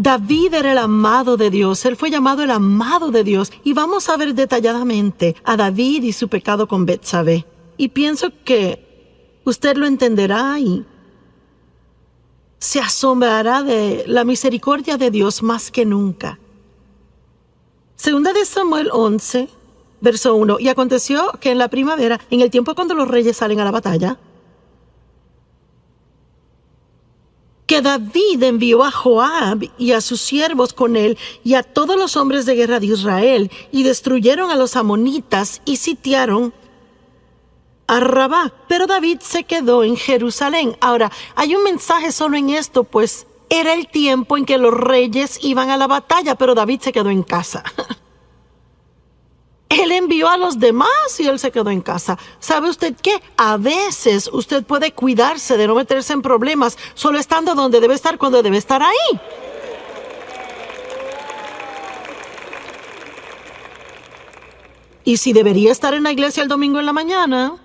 David era el amado de Dios. Él fue llamado el amado de Dios. Y vamos a ver detalladamente a David y su pecado con Betsabé. Y pienso que usted lo entenderá y se asombrará de la misericordia de Dios más que nunca. Segunda de Samuel 11, verso 1. Y aconteció que en la primavera, en el tiempo cuando los reyes salen a la batalla, que David envió a Joab y a sus siervos con él y a todos los hombres de guerra de Israel, y destruyeron a los amonitas y sitiaron a Rabá. Pero David se quedó en Jerusalén. Ahora, hay un mensaje solo en esto, pues era el tiempo en que los reyes iban a la batalla, pero David se quedó en casa. Él envió a los demás y él se quedó en casa. ¿Sabe usted qué? A veces usted puede cuidarse de no meterse en problemas solo estando donde debe estar cuando debe estar ahí. Y si debería estar en la iglesia el domingo en la mañana,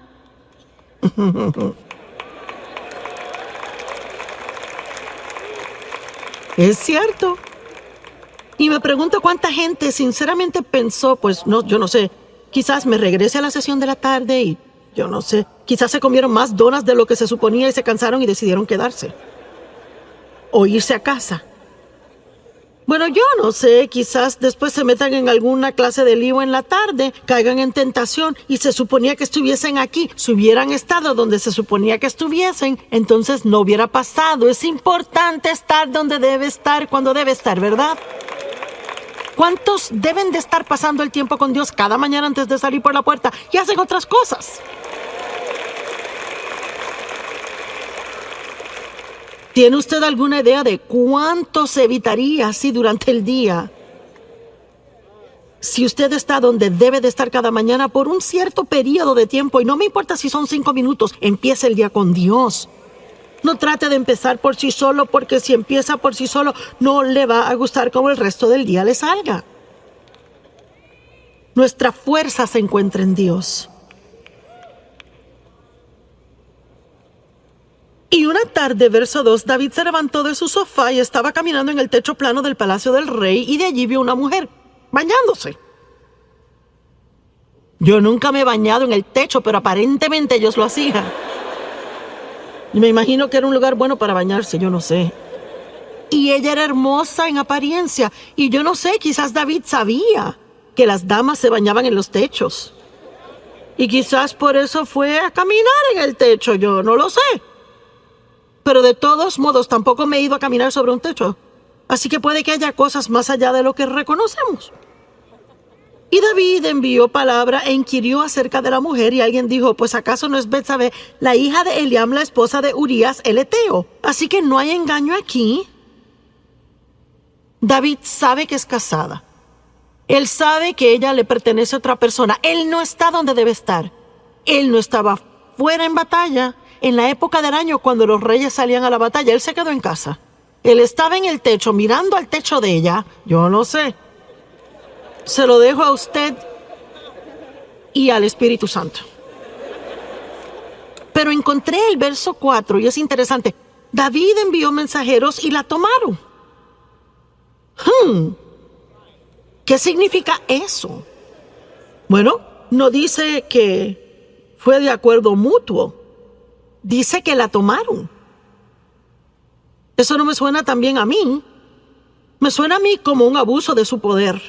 es cierto. Y me pregunto cuánta gente sinceramente pensó, pues no, yo no sé, quizás me regrese a la sesión de la tarde y yo no sé, quizás se comieron más donas de lo que se suponía y se cansaron y decidieron quedarse. O irse a casa. Bueno, yo no sé, quizás después se metan en alguna clase de lío en la tarde, caigan en tentación y se suponía que estuviesen aquí. Si hubieran estado donde se suponía que estuviesen, entonces no hubiera pasado. Es importante estar donde debe estar cuando debe estar, ¿verdad? ¿Cuántos deben de estar pasando el tiempo con Dios cada mañana antes de salir por la puerta y hacen otras cosas? ¿Tiene usted alguna idea de cuánto se evitaría así durante el día? Si usted está donde debe de estar cada mañana por un cierto periodo de tiempo, y no me importa si son 5 minutos, empiece el día con Dios. No trate de empezar por sí solo, porque si empieza por sí solo, no le va a gustar cómo el resto del día le salga. Nuestra fuerza se encuentra en Dios. Y una tarde, verso 2, David se levantó de su sofá y estaba caminando en el techo plano del palacio del rey, y de allí vio una mujer bañándose. Yo nunca me he bañado en el techo, pero aparentemente ellos lo hacían. Y me imagino que era un lugar bueno para bañarse, yo no sé. Y ella era hermosa en apariencia, y yo no sé, quizás David sabía que las damas se bañaban en los techos. Y quizás por eso fue a caminar en el techo, yo no lo sé. Pero de todos modos, tampoco me he ido a caminar sobre un techo. Así que puede que haya cosas más allá de lo que reconocemos. Y David envió palabra e inquirió acerca de la mujer, y alguien dijo, pues ¿acaso no es Betsabé, la hija de Eliam, la esposa de Urías el heteo? Así que no hay engaño aquí. David sabe que es casada. Él sabe que ella le pertenece a otra persona. Él no está donde debe estar. Él no estaba fuera en batalla. En la época del año, cuando los reyes salían a la batalla, él se quedó en casa. Él estaba en el techo, mirando al techo de ella. Yo no sé. Se lo dejo a usted y al Espíritu Santo. Pero encontré el verso 4 y es interesante. David envió mensajeros y la tomaron. ¿Qué significa eso? Bueno, no dice que fue de acuerdo mutuo. Dice que la tomaron. Eso no me suena tan bien a mí. Me suena a mí como un abuso de su poder.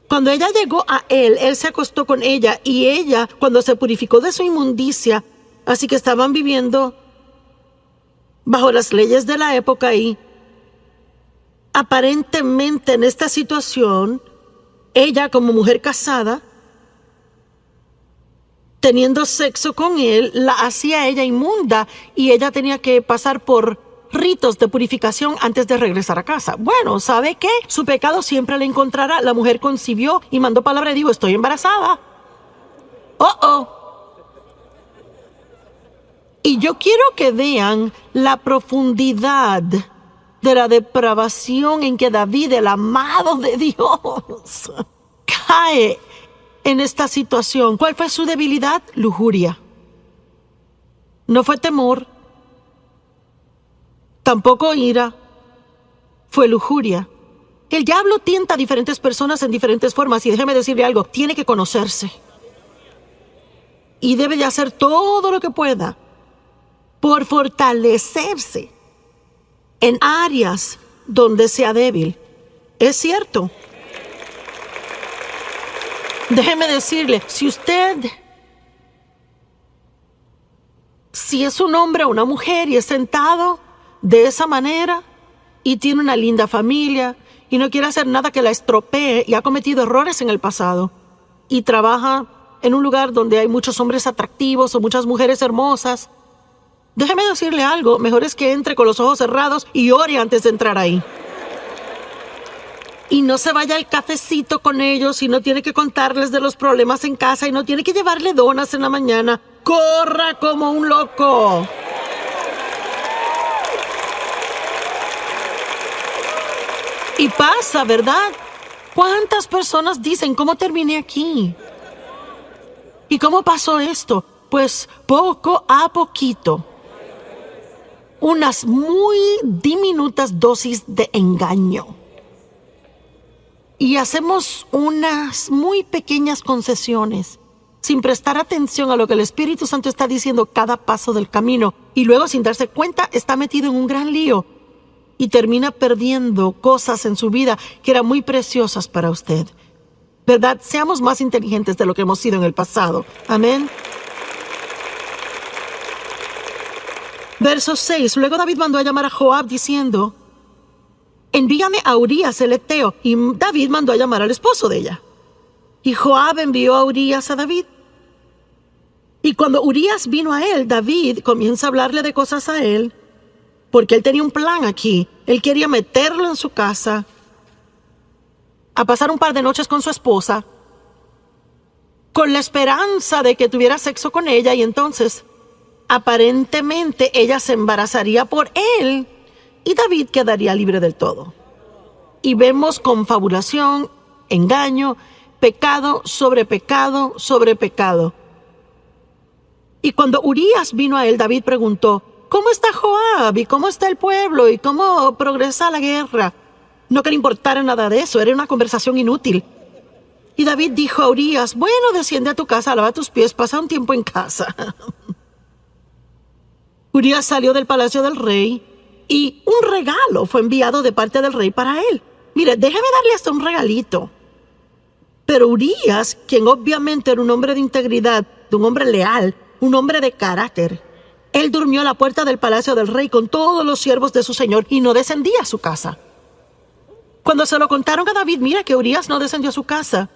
Cuando ella llegó a él, él se acostó con ella, y ella, cuando se purificó de su inmundicia, así que estaban viviendo bajo las leyes de la época, y aparentemente en esta situación, ella como mujer casada, teniendo sexo con él, la hacía ella inmunda, y ella tenía que pasar por ritos de purificación antes de regresar a casa. Bueno, ¿sabe qué? Su pecado siempre le encontrará. La mujer concibió y mandó palabra y dijo, estoy embarazada. Y yo quiero que vean la profundidad de la depravación en que David, el amado de Dios, cae en esta situación. ¿Cuál fue su debilidad? Lujuria. No fue temor. Tampoco ira. fue lujuria. El diablo tienta a diferentes personas en diferentes formas y déjeme decirle algo, tiene que conocerse. Y debe de hacer todo lo que pueda por fortalecerse en áreas donde sea débil. Es cierto. Déjeme decirle, si es un hombre o una mujer y es sentado de esa manera y tiene una linda familia y no quiere hacer nada que la estropee y ha cometido errores en el pasado y trabaja en un lugar donde hay muchos hombres atractivos o muchas mujeres hermosas, déjeme decirle algo, mejor es que entre con los ojos cerrados y ore antes de entrar ahí. Y no se vaya al cafecito con ellos y no tiene que contarles de los problemas en casa y no tiene que llevarle donas en la mañana. ¡Corra como un loco! Y pasa, ¿verdad? ¿Cuántas personas dicen cómo terminé aquí? ¿Y cómo pasó esto? Pues poco a poquito. Unas muy diminutas dosis de engaño. Y hacemos unas muy pequeñas concesiones sin prestar atención a lo que el Espíritu Santo está diciendo cada paso del camino. Y luego, sin darse cuenta, está metido en un gran lío y termina perdiendo cosas en su vida que eran muy preciosas para usted. ¿Verdad? Seamos más inteligentes de lo que hemos sido en el pasado. Amén. Verso 6. Luego David mandó a llamar a Joab diciendo: envíame a Urías el Eteo. Y David mandó a llamar al esposo de ella. Y Joab envió a Urías a David. Y cuando Urías vino a él, David comienza a hablarle de cosas a él, porque él tenía un plan aquí. Él quería meterlo en su casa, a pasar un par de noches con su esposa, con la esperanza de que tuviera sexo con ella, y entonces, aparentemente, ella se embarazaría por él, y David quedaría libre del todo. Y vemos confabulación, engaño, pecado sobre pecado sobre pecado. Y cuando Urías vino a él, David preguntó: ¿cómo está Joab? ¿Y cómo está el pueblo? ¿Y cómo progresa la guerra? No que le importara nada de eso, era una conversación inútil. Y David dijo a Urías: bueno, desciende a tu casa, lava tus pies, pasa un tiempo en casa. Urías salió del palacio del rey y un regalo fue enviado de parte del rey para él. Mire, déjeme darle hasta un regalito. Pero Urías, quien obviamente era un hombre de integridad, de un hombre leal, un hombre de carácter, él durmió a la puerta del palacio del rey con todos los siervos de su señor y no descendía a su casa. Cuando se lo contaron a David, mira que Urías no descendió a su casa.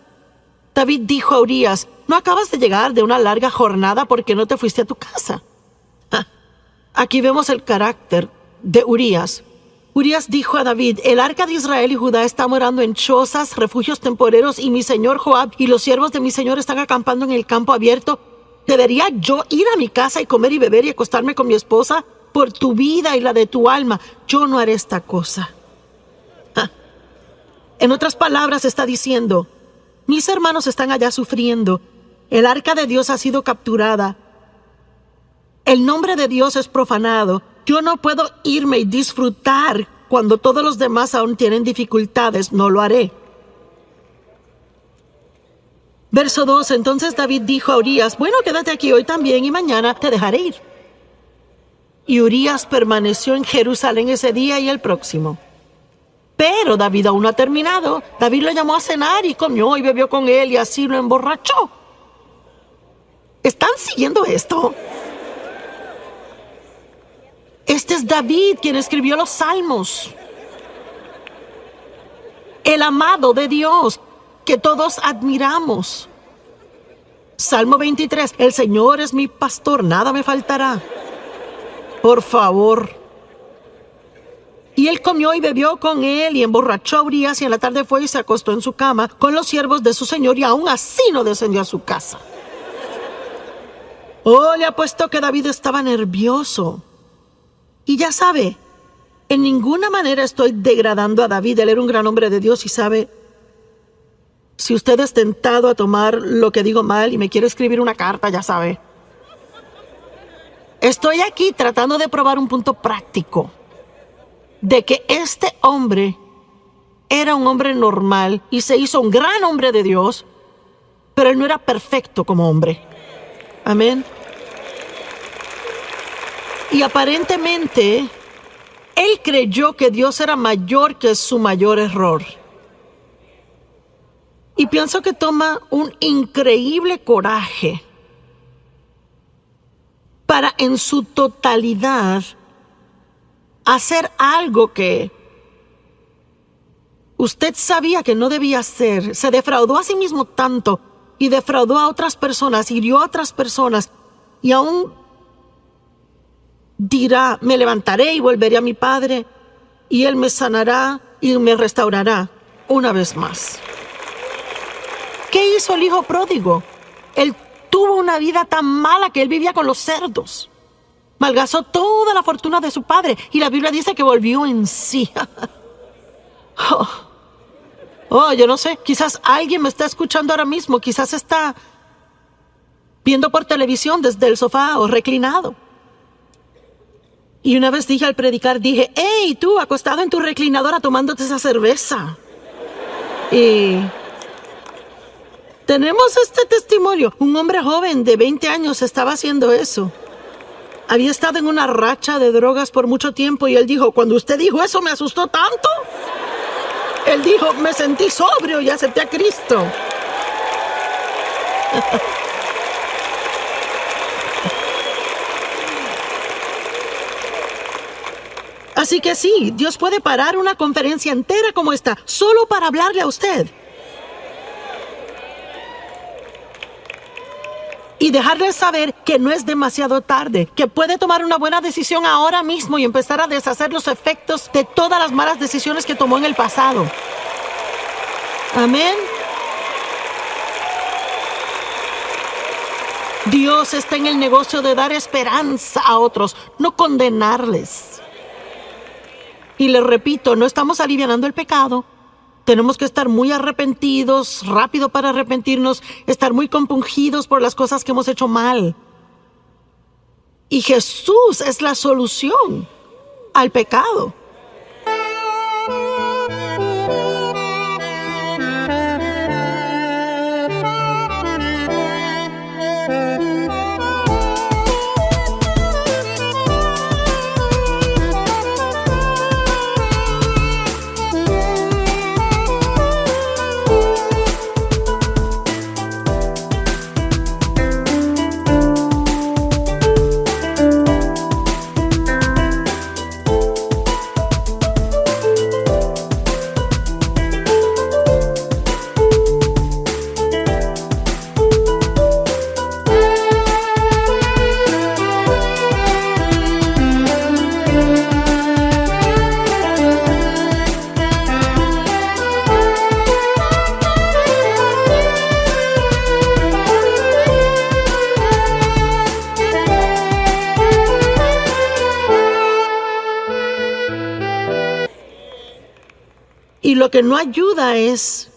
David dijo a Urías: ¿no acabas de llegar de una larga jornada porque no te fuiste a tu casa? Aquí vemos el carácter de Urías. Urías dijo a David: el arca de Israel y Judá está morando en chozas, refugios temporeros, y mi señor Joab y los siervos de mi señor están acampando en el campo abierto. ¿Debería yo ir a mi casa y comer y beber y acostarme con mi esposa? Por tu vida y la de tu alma, yo no haré esta cosa. En otras palabras, está diciendo: mis hermanos están allá sufriendo. El arca de Dios ha sido capturada. El nombre de Dios es profanado. Yo no puedo irme y disfrutar cuando todos los demás aún tienen dificultades. No lo haré. Verso 2. Entonces David dijo a Urías: bueno, quédate aquí hoy también y mañana te dejaré ir. Y Urías permaneció en Jerusalén ese día y el próximo. Pero David aún no ha terminado. David lo llamó a cenar y comió y bebió con él y así lo emborrachó. ¿Están siguiendo esto? Este es David quien escribió los Salmos. El amado de Dios que todos admiramos. Salmo 23. El Señor es mi pastor, nada me faltará. Por favor. Y él comió y bebió con él y emborrachó a Urías, y en la tarde fue y se acostó en su cama con los siervos de su señor, y aún así no descendió a su casa. Oh, le apuesto que David estaba nervioso. Y ya sabe, en ninguna manera estoy degradando a David. Él era un gran hombre de Dios y sabe, si usted es tentado a tomar lo que digo mal y me quiere escribir una carta, ya sabe. Estoy aquí tratando de probar un punto práctico. de que este hombre era un hombre normal y se hizo un gran hombre de Dios, pero él no era perfecto como hombre. Amén. Y aparentemente, él creyó que Dios era mayor que su mayor error. Y pienso que toma un increíble coraje para en su totalidad hacer algo que usted sabía que no debía hacer. Se defraudó a sí mismo tanto y defraudó a otras personas, hirió a otras personas y aún dirá: me levantaré y volveré a mi padre y él me sanará y me restaurará una vez más. ¿Qué hizo el hijo pródigo? Él tuvo una vida tan mala que él vivía con los cerdos. Malgastó toda la fortuna de su padre y la Biblia dice que volvió en sí. Yo no sé, quizás alguien me está escuchando ahora mismo, quizás está viendo por televisión desde el sofá o reclinado. Y una vez dije al predicar, dije: hey, tú acostado en tu reclinadora tomándote esa cerveza. Y tenemos este testimonio. Un hombre joven de 20 años estaba haciendo eso. Había estado en una racha de drogas por mucho tiempo y él dijo: cuando usted dijo eso me asustó tanto. Él dijo: me sentí sobrio y acepté a Cristo. Así que sí, Dios puede parar una conferencia entera como esta solo para hablarle a usted. Y dejarle saber que no es demasiado tarde, que puede tomar una buena decisión ahora mismo y empezar a deshacer los efectos de todas las malas decisiones que tomó en el pasado. Amén. Dios está en el negocio de dar esperanza a otros, no condenarles. Y les repito, no estamos alivianando el pecado. Tenemos que estar muy arrepentidos, rápido para arrepentirnos, estar muy compungidos por las cosas que hemos hecho mal. Y Jesús es la solución al pecado. Y lo que no ayuda es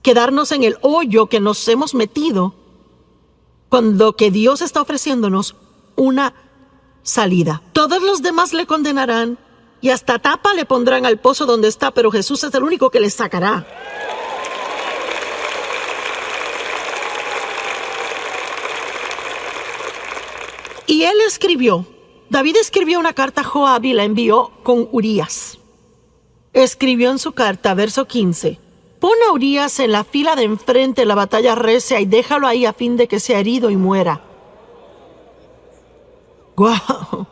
quedarnos en el hoyo que nos hemos metido cuando que Dios está ofreciéndonos una salida. Todos los demás le condenarán y hasta tapa le pondrán al pozo donde está, pero Jesús es el único que le sacará. Y él escribió, David escribió una carta a Joab y la envió con Urías. Escribió en su carta, verso 15: pon a Urías en la fila de enfrente en la batalla recia y déjalo ahí a fin de que sea herido y muera. ¡Guau!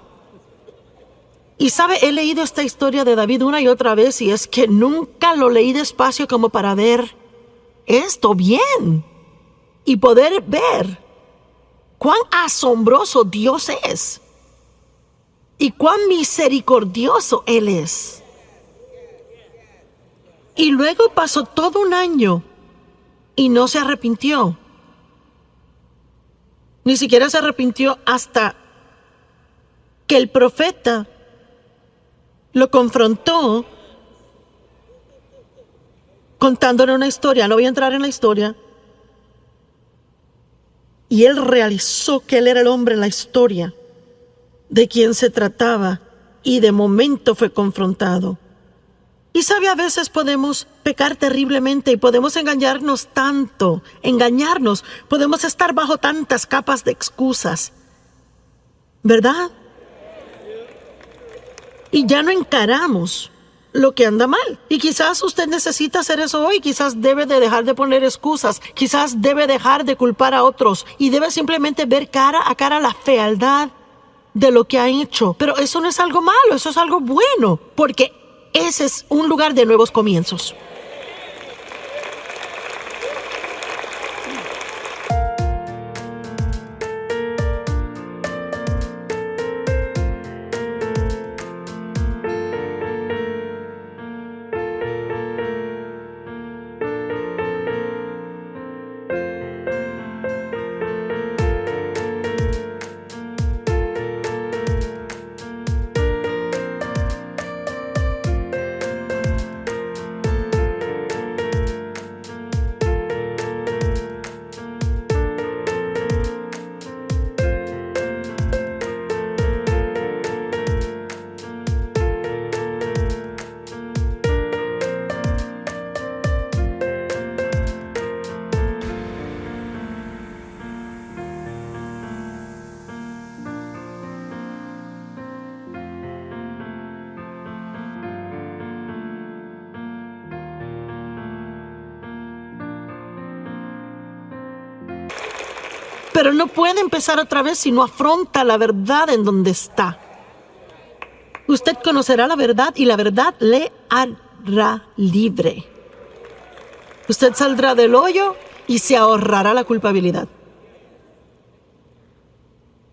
Y sabe, he leído esta historia de David una y otra vez y es que nunca lo leí despacio como para ver esto bien y poder ver cuán asombroso Dios es y cuán misericordioso Él es. Y luego pasó todo un año y no se arrepintió. Ni siquiera se arrepintió hasta que el profeta lo confrontó contándole una historia. No voy a entrar en la historia. Y él realizó que él era el hombre en la historia de quien se trataba. y de momento fue confrontado. Y sabe, a veces podemos pecar terriblemente y podemos engañarnos tanto, podemos estar bajo tantas capas de excusas, ¿verdad? Y ya no encaramos lo que anda mal. Y quizás usted necesita hacer eso hoy. Quizás debe de dejar de poner excusas. Quizás debe dejar de culpar a otros. Y debe simplemente ver cara a cara la fealdad de lo que ha hecho. Pero eso no es algo malo, eso es algo bueno. Porque ese es un lugar de nuevos comienzos. Pero no puede empezar otra vez si no afronta la verdad en donde está. Usted conocerá la verdad y la verdad le hará libre. Usted saldrá del hoyo y se ahorrará la culpabilidad.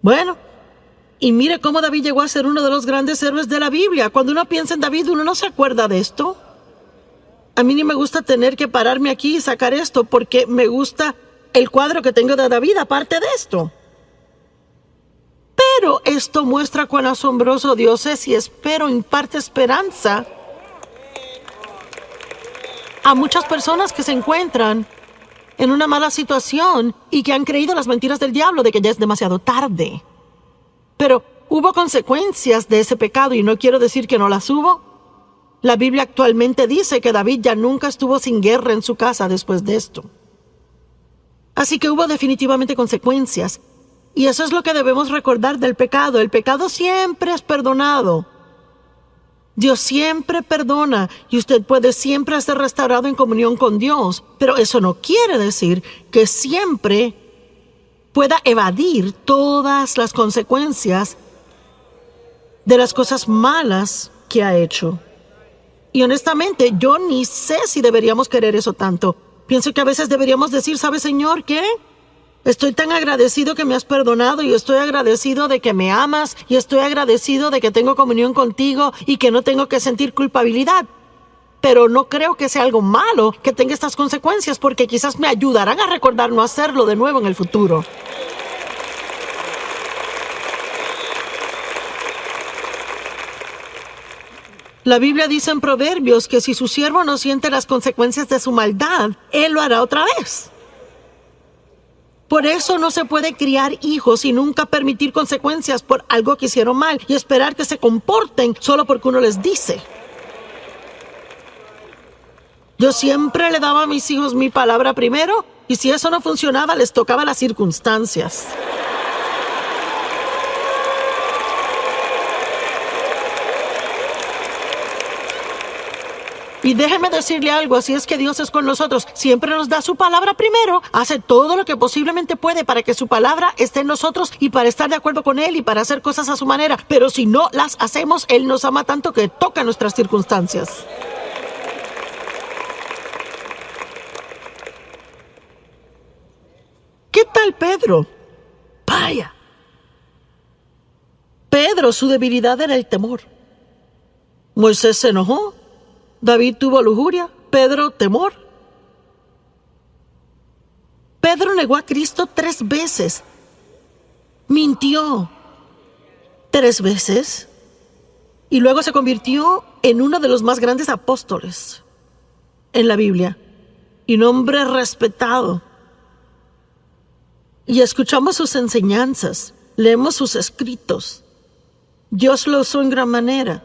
Bueno, y mire cómo David llegó a ser uno de los grandes héroes de la Biblia. Cuando uno piensa en David, uno no se acuerda de esto. A mí ni me gusta tener que pararme aquí y sacar esto porque me gusta el cuadro que tengo de David aparte de esto. Pero esto muestra cuán asombroso Dios es y espero imparte esperanza a muchas personas que se encuentran en una mala situación y que han creído las mentiras del diablo de que ya es demasiado tarde. Pero hubo consecuencias de ese pecado y no quiero decir que no las hubo. La Biblia actualmente dice que David ya nunca estuvo sin guerra en su casa después de esto. Así que hubo definitivamente consecuencias. Y eso es lo que debemos recordar del pecado. El pecado siempre es perdonado. Dios siempre perdona y usted puede siempre ser restaurado en comunión con Dios. Pero eso no quiere decir que siempre pueda evadir todas las consecuencias de las cosas malas que ha hecho. Y honestamente, yo ni sé si deberíamos querer eso tanto. Pienso que a veces deberíamos decir, ¿sabe, Señor, qué? Estoy tan agradecido que me has perdonado y estoy agradecido de que me amas y estoy agradecido de que tengo comunión contigo y que no tengo que sentir culpabilidad. Pero no creo que sea algo malo que tenga estas consecuencias porque quizás me ayudarán a recordar no hacerlo de nuevo en el futuro. La Biblia dice en Proverbios que si su siervo no siente las consecuencias de su maldad, él lo hará otra vez. Por eso no se puede criar hijos y nunca permitir consecuencias por algo que hicieron mal y esperar que se comporten solo porque uno les dice. Yo siempre le daba a mis hijos mi palabra primero y si eso no funcionaba, les tocaba las circunstancias. Y déjeme decirle algo, así es que Dios es con nosotros. Siempre nos da su palabra primero, hace todo lo que posiblemente puede para que su palabra esté en nosotros y para estar de acuerdo con Él y para hacer cosas a su manera. Pero si no las hacemos, Él nos ama tanto que toca nuestras circunstancias. ¿Qué tal Pedro? Vaya. Pedro, su debilidad era el temor. Moisés se enojó. David tuvo lujuria, Pedro temor. Pedro negó a Cristo 3 veces. Mintió 3 veces. Y luego se convirtió en uno de los más grandes apóstoles en la Biblia. Y un hombre respetado. Y escuchamos sus enseñanzas, leemos sus escritos. Dios lo usó en gran manera.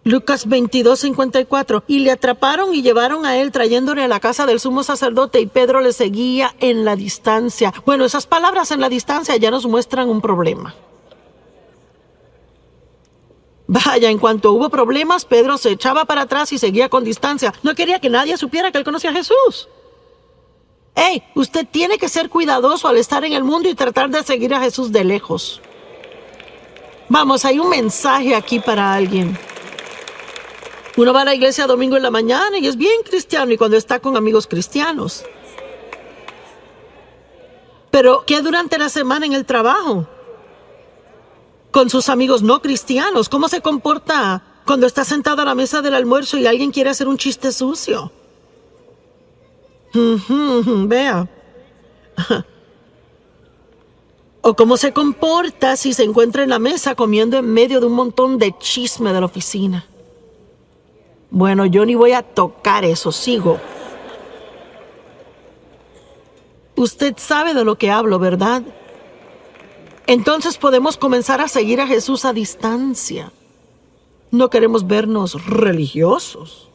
Lucas 22:54. Y le atraparon y llevaron a él trayéndole a la casa del sumo sacerdote, y Pedro le seguía en la distancia. Bueno, esas palabras en la distancia ya nos muestran un problema. Vaya, en cuanto hubo problemas, Pedro se echaba para atrás y seguía con distancia. No quería que nadie supiera que él conocía a Jesús. ¡Hey! Usted tiene que ser cuidadoso al estar en el mundo y tratar de seguir a Jesús de lejos. Vamos, hay un mensaje aquí para alguien. Uno va a la iglesia domingo en la mañana y es bien cristiano y cuando está con amigos cristianos. Pero, ¿qué durante la semana en el trabajo? Con sus amigos no cristianos, ¿cómo se comporta cuando está sentado a la mesa del almuerzo y alguien quiere hacer un chiste sucio? Vea. O cómo se comporta si se encuentra en la mesa comiendo en medio de un montón de chisme de la oficina. Bueno, yo ni voy a tocar eso, sigo. Usted sabe de lo que hablo, ¿verdad? Entonces podemos comenzar a seguir a Jesús a distancia. No queremos vernos religiosos.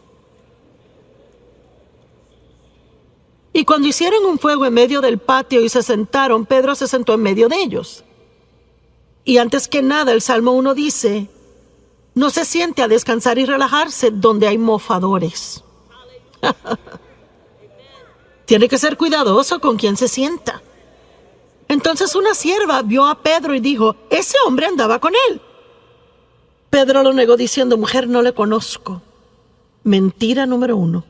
Y cuando hicieron un fuego en medio del patio y se sentaron, Pedro se sentó en medio de ellos. Y antes que nada, el Salmo 1 dice: no se siente a descansar y relajarse donde hay mofadores. Tiene que ser cuidadoso con quien se sienta. Entonces una sierva vio a Pedro y dijo: ese hombre andaba con él. Pedro lo negó diciendo: mujer, no le conozco. Mentira número 1.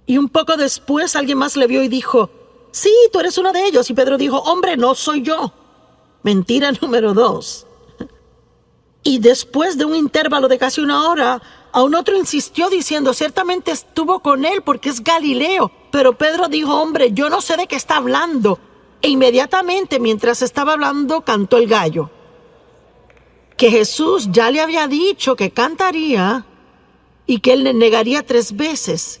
Y un poco después alguien más le vio y dijo: sí, tú eres uno de ellos. Y Pedro dijo: hombre, no soy yo. Mentira número 2. Y después de un intervalo de casi una hora, aún otro insistió diciendo: ciertamente estuvo con él porque es Galileo. Pero Pedro dijo: hombre, yo no sé de qué está hablando. E inmediatamente, mientras estaba hablando, cantó el gallo. Que Jesús ya le había dicho que cantaría y que él le negaría 3 veces.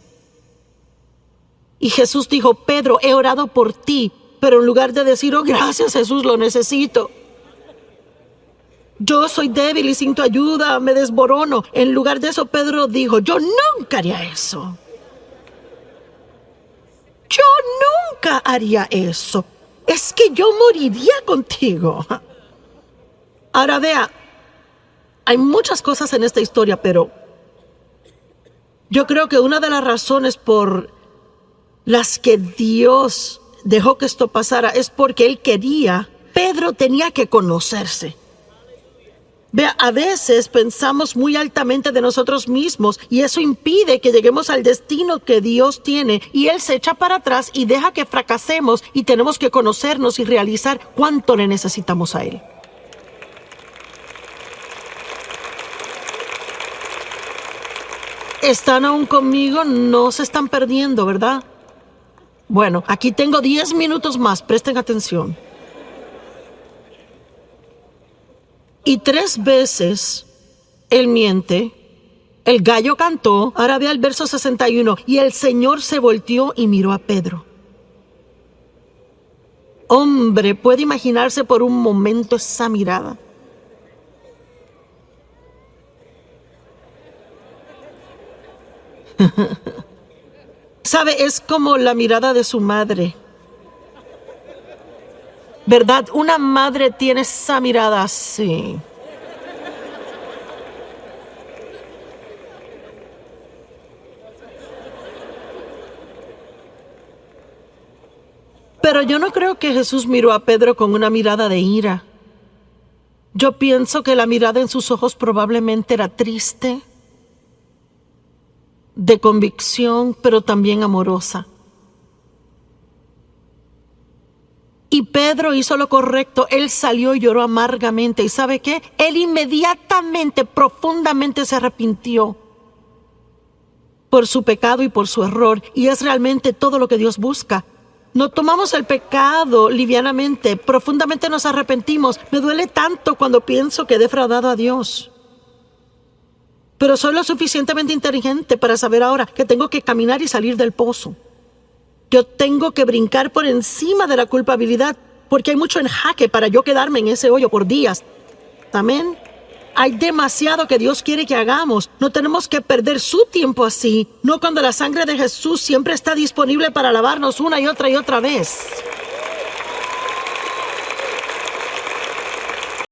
Y Jesús dijo: Pedro, he orado por ti. Pero en lugar de decir: oh, gracias Jesús, lo necesito, yo soy débil y sin tu ayuda me desborono. En lugar de eso, Pedro dijo: yo nunca haría eso. Yo nunca haría eso. Es que yo moriría contigo. Ahora vea, hay muchas cosas en esta historia, pero yo creo que una de las razones por las que Dios dejó que esto pasara es porque Él quería Pedro tenía que conocerse. Vea, a veces pensamos muy altamente de nosotros mismos y eso impide que lleguemos al destino que Dios tiene, y Él se echa para atrás y deja que fracasemos, y tenemos que conocernos y realizar cuánto le necesitamos a Él. ¿Están aún conmigo? No se están perdiendo, ¿verdad? Bueno, aquí tengo 10 minutos más, presten atención. Y 3 veces él miente, el gallo cantó. Ahora vea el verso 61. Y el Señor se volteó y miró a Pedro. Hombre, ¿puede imaginarse por un momento esa mirada? ¿Sabe? Es como la mirada de su madre. ¿Verdad? Una madre tiene esa mirada así. Pero yo no creo que Jesús miró a Pedro con una mirada de ira. Yo pienso que la mirada en sus ojos probablemente era triste, de convicción, pero también amorosa. Y Pedro hizo lo correcto. Él salió y lloró amargamente. ¿Y sabe qué? Él inmediatamente, profundamente se arrepintió por su pecado y por su error. Y es realmente todo lo que Dios busca. No tomamos el pecado livianamente, profundamente nos arrepentimos. Me duele tanto cuando pienso que he defraudado a Dios. Pero soy lo suficientemente inteligente para saber ahora que tengo que caminar y salir del pozo. Yo tengo que brincar por encima de la culpabilidad, porque hay mucho en jaque para yo quedarme en ese hoyo por días. Amén. Hay demasiado que Dios quiere que hagamos. No tenemos que perder su tiempo así, no cuando la sangre de Jesús siempre está disponible para lavarnos una y otra vez.